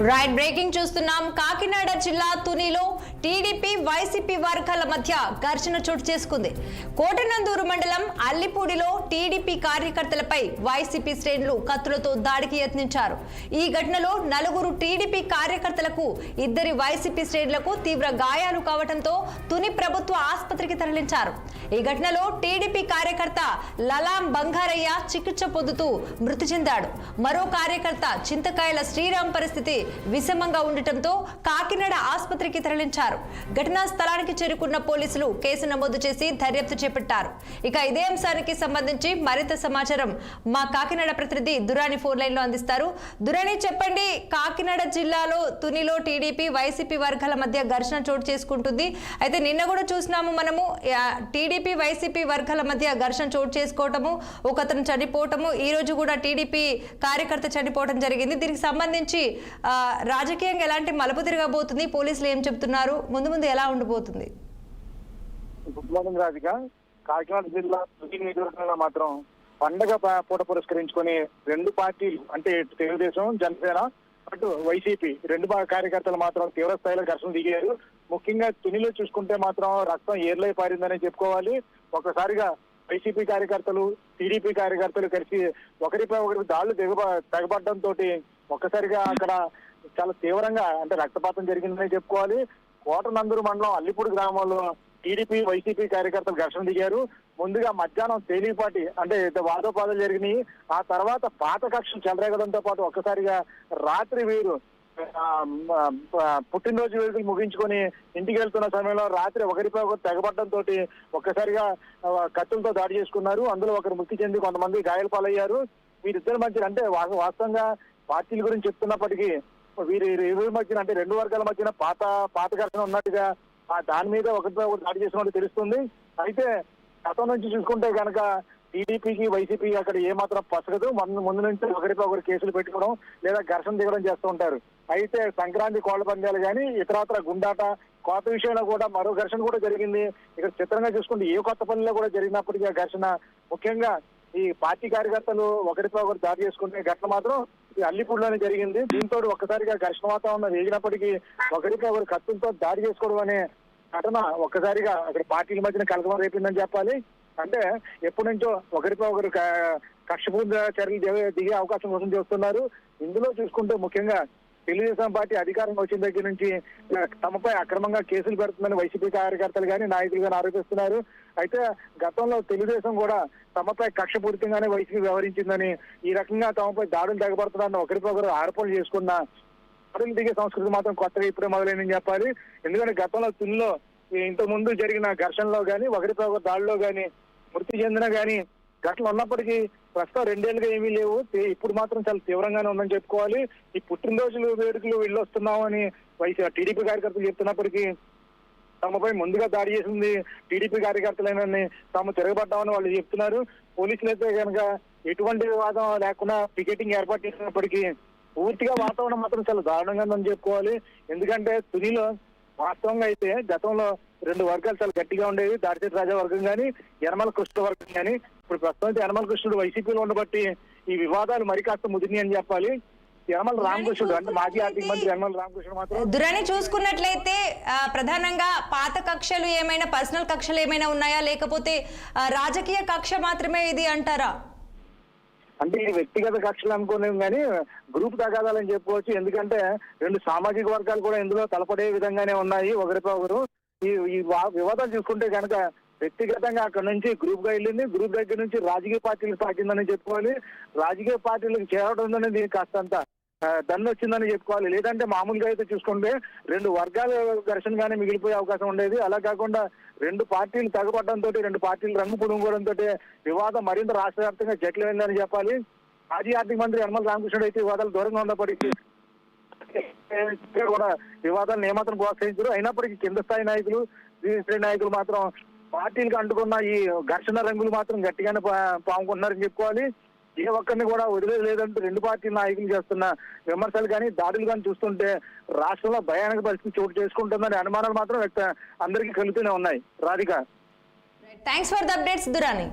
Right breaking చూస్తున్నాం. కాకినాడ జిల్లా తునిలో TDP YCP వర్గాల మధ్య ఘర్షణ చోటు చేసుకుంది. కోటనందూరు మండలం అల్లిపూడిలో టీడీపీ కార్యకర్తలపై వైసీపీ శ్రేణులు కత్తులతో దాడికి యత్నించారు. ఈ ఘటనలో 4 టీడీపీ కార్యకర్తలకు 2 వైసీపీ శ్రేణులకు తీవ్ర గాయాలు కావడంతో తుని ప్రభుత్వ ఆసుపత్రికి తరలించారు. ఈ ఘటనలో టీడీపీ కార్యకర్త లలాం బంగారయ్య చికిత్స పొందుతూ మృతి చెందాడు. మరో కార్యకర్త చింతకాయల శ్రీరామ్ పరిస్థితి విషమంగా ఉండటంతో కాకినాడ ఆసుపత్రికి తరలించారు. ఘటనా స్థలానికి చేరుకున్న పోలీసులు కేసు నమోదు చేసి దర్యాప్తు చేపట్టారు. ఇక ఇదే అంశానికి సంబంధించి మరింత సమాచారం మా కాకినాడ ప్రతినిధి దురాని ఫోన్ లైన్ లో అందిస్తారు. దురాని, చెప్పండి. కాకినాడ జిల్లాలో తునిలో టీడీపీ వైసీపీ వర్గాల మధ్య ఘర్షణ చోటు చేసుకుంటుంది. అయితే నిన్న కూడా చూసినాము మనము, టీడీపీ వైసీపీ వర్గాల మధ్య ఘర్షణ చోటు చేసుకోవటము, ఒకతను చనిపోవటము, ఈ రోజు కూడా టీడీపీ కార్యకర్త చనిపోవడం జరిగింది. దీనికి సంబంధించి రాజకీయంగా ఎలాంటి మలుపు తిరగబోతుంది, పోలీసులు ఏం చెప్తున్నారు, ముందు ముందు ఎలా ఉండిపోతుంది? Good morning Radhika. కాకినాడ జిల్లా నియోజకవర్గంలో మాత్రం పండగ పూట పురస్కరించుకొని 2 పార్టీలు అంటే తెలుగుదేశం, జనసేన అటు వైసీపీ 2 కార్యకర్తలు మాత్రం తీవ్ర స్థాయిలో ఘర్షణ దిగారు. ముఖ్యంగా తునిలో చూసుకుంటే మాత్రం రక్తం ఏర్లై పారిందని చెప్పుకోవాలి. ఒకసారిగా వైసీపీ కార్యకర్తలు, టీడీపీ కార్యకర్తలు కలిసి ఒకరిపై ఒకరికి దాడులు తెగబడడంతో ఒక్కసారిగా అక్కడ చాలా తీవ్రంగా అంటే రక్తపాతం జరిగిందని చెప్పుకోవాలి. కోటనందూరు మండలం అల్లిపూడి గ్రామంలో టీడీపీ వైసీపీ కార్యకర్తలు ఘర్షణ దిగారు. ముందుగా మధ్యాహ్నం తేలిపాటి అంటే వాదోపాదాలు జరిగినాయి. ఆ తర్వాత పాత కక్షలు చెలరేగడంతో పాటు ఒక్కసారిగా రాత్రి వీరు పుట్టినరోజు వేడుకలు ముగించుకొని ఇంటికి వెళ్తున్న సమయంలో రాత్రి ఒకరిపై ఒకరు తెగబడడంతో ఒక్కసారిగా కత్తులతో దాడి చేసుకున్నారు. అందులో ఒకరు మృతి చెంది కొంతమంది గాయాల పాలయ్యారు. వీరిద్దరి మధ్య అంటే వాస్తవంగా పార్టీల గురించి చెప్తున్నప్పటికీ వీరి మధ్యన అంటే 2 వర్గాల మధ్యన పాత ఘర్షణ ఉన్నట్టుగా దాని మీద ఒకరిపై ఒకరు దాడి చేసినట్టు తెలుస్తుంది. అయితే గతం నుంచి చూసుకుంటే కనుక టీడీపీకి వైసీపీకి అక్కడ ఏమాత్రం పసగదు. ముందు నుంచి ఒకరిపై ఒకరు కేసులు పెట్టుకోవడం లేదా ఘర్షణ దిగడం చేస్తూ ఉంటారు. అయితే సంక్రాంతి కోళ్ల పందాలు కానీ ఇతరత్ర గుండాట కోత విషయంలో కూడా మరో ఘర్షణ కూడా జరిగింది. ఇక్కడ చిత్రంగా చూసుకుంటే ఏ కొత్త పనిలో కూడా జరిగినప్పటికీ ఆ ఘర్షణ ముఖ్యంగా ఈ పార్టీ కార్యకర్తలు ఒకరిపై ఒకరు దాడి చేసుకునే ఘటన మాత్రం ఈ అల్లిపూడిలోనే జరిగింది. దీంతో ఒక్కసారిగా ఘర్షణ వాతావరణం వేగినప్పటికీ ఒకరిపై ఒకరు కత్తులతో దాడి చేసుకోవడం అనే ఘటన ఒక్కసారిగా అక్కడ పార్టీల మధ్యన కలకలం రేపిందని చెప్పాలి. అంటే ఎప్పటి నుంచో ఒకరిపై ఒకరు కక్షపూరిత చర్యలు దిగే అవకాశం కోసం చేస్తున్నారు. ఇందులో చూసుకుంటే ముఖ్యంగా తెలుగుదేశం పార్టీ అధికారం వచ్చిన దగ్గర నుంచి తమపై అక్రమంగా కేసులు పెడుతుందని వైసీపీ కార్యకర్తలు కానీ నాయకులు కానీ ఆరోపిస్తున్నారు. అయితే గతంలో తెలుగుదేశం కూడా తమపై కక్షపూరితంగానే వైసీపీ వ్యవహరించిందని, ఈ రకంగా తమపై దాడులు తెగబడుతున్నారని ఒకరిపై ఒకరు ఆరోపణలు చేసుకున్న దాడులు దిగే సంస్కృతి మాత్రం కొత్తగా ఇప్పుడే మొదలైందని చెప్పాలి. ఎందుకంటే గతంలో తునిలో ఇంతకు ముందు జరిగిన ఘర్షణలో కానీ ఒకరిపై ఒకరు దాడిలో కానీ మృతి చెందిన కానీ ఘటనలు ఉన్నప్పటికీ ప్రస్తుతం 2 ఏళ్లుగా ఏమీ లేవు. ఇప్పుడు మాత్రం చాలా తీవ్రంగానే ఉందని చెప్పుకోవాలి. ఈ పుట్టినరోజులు వేడుకలు వెళ్ళొస్తున్నామని టీడీపీ కార్యకర్తలు చెప్తున్నప్పటికీ తమపై ముందుగా దాడి చేసింది టీడీపీ కార్యకర్తలేనని, తాము తిరగబడ్డామని వాళ్ళు చెప్తున్నారు. పోలీసులు అయితే కనుక ఎటువంటి వివాదం లేకుండా పికెటింగ్ ఏర్పాటు చేసినప్పటికీ పూర్తిగా వాతావరణం మాత్రం చాలా దారుణంగా ఉందని చెప్పుకోవాలి. ఎందుకంటే తునిలో వాస్తవంగా అయితే గతంలో 2 వర్గాలు చాలా గట్టిగా ఉండేవి. దాడిచేటి రాజా వర్గం కానీ యనమల కృష్ణ వర్గం కానీ. ఇప్పుడు ప్రస్తుతం యనమల కృష్ణుడు వైసీపీలో ఉండబట్టి ఈ వివాదాలు మరి కాస్త ముదిరిని అని చెప్పాలి. యనమల రామకృష్ణుడు అంటే మాజీ ఆర్థిక మంత్రి యనమల రామకృష్ణుడు మాత్రం దురాని చూసుకున్నట్లయితే ప్రధానంగా పాత కక్షలు ఏమైనా, పర్సనల్ కక్షలు ఏమైనా ఉన్నాయా, లేకపోతే రాజకీయ కక్ష మాత్రమే ఇది అంటారా? అంటే ఈ వ్యక్తిగత కక్షలు అనుకోలేము కానీ గ్రూప్ తగాదాలని చెప్పుకోవచ్చు. ఎందుకంటే 2 సామాజిక వర్గాలు కూడా ఇందులో తలపడే విధంగానే ఉన్నాయి ఒకరిపై ఒకరు. ఈ వివాదాలు చూసుకుంటే కనుక వ్యక్తిగతంగా అక్కడ నుంచి గ్రూప్ గా వెళ్ళింది, గ్రూప్ దగ్గర నుంచి రాజకీయ పార్టీలకు సాగిందని చెప్పుకోవాలి. రాజకీయ పార్టీలకు చేరడం అనేది దీనికి కాస్తంత దన్ను వచ్చిందని చెప్పుకోవాలి. లేదంటే మామూలుగా అయితే చూసుకుంటే 2 వర్గాల ఘర్షణగానే మిగిలిపోయే అవకాశం ఉండేది. అలా కాకుండా 2 పార్టీలు తెగబడడంతో 2 పార్టీలు రంగు పుడుకోవడంతో వివాదం మరింత రాష్ట్ర వ్యాప్తంగా జట్లైందని చెప్పాలి. మాజీ ఆర్థిక మంత్రి యనమల రామకృష్ణుడు అయితే వివాదాలు దూరంగా ఉన్నప్పటికీ కూడా వివాదాలను ఏమాత్రం ప్రోత్సహించారు. అయినప్పటికీ కింద స్థాయి నాయకులు, శ్రేణి నాయకులు మాత్రం పార్టీలకు అంటుకున్న ఈ ఘర్షణ రంగులు మాత్రం గట్టిగానే పాముకుంటున్నారని చెప్పుకోవాలి. ఏ ఒక్కరిని కూడా వదిలేదు లేదంటూ 2 పార్టీల నాయకులు చేస్తున్న విమర్శలు కానీ దాడులు కానీ చూస్తుంటే రాష్ట్రంలో భయానక పరిస్థితి చోటు చేసుకుంటుందని అనుమానాలు మాత్రం అందరికీ కలుగుతూనే ఉన్నాయి. Radhika, thanks for the updates Durani.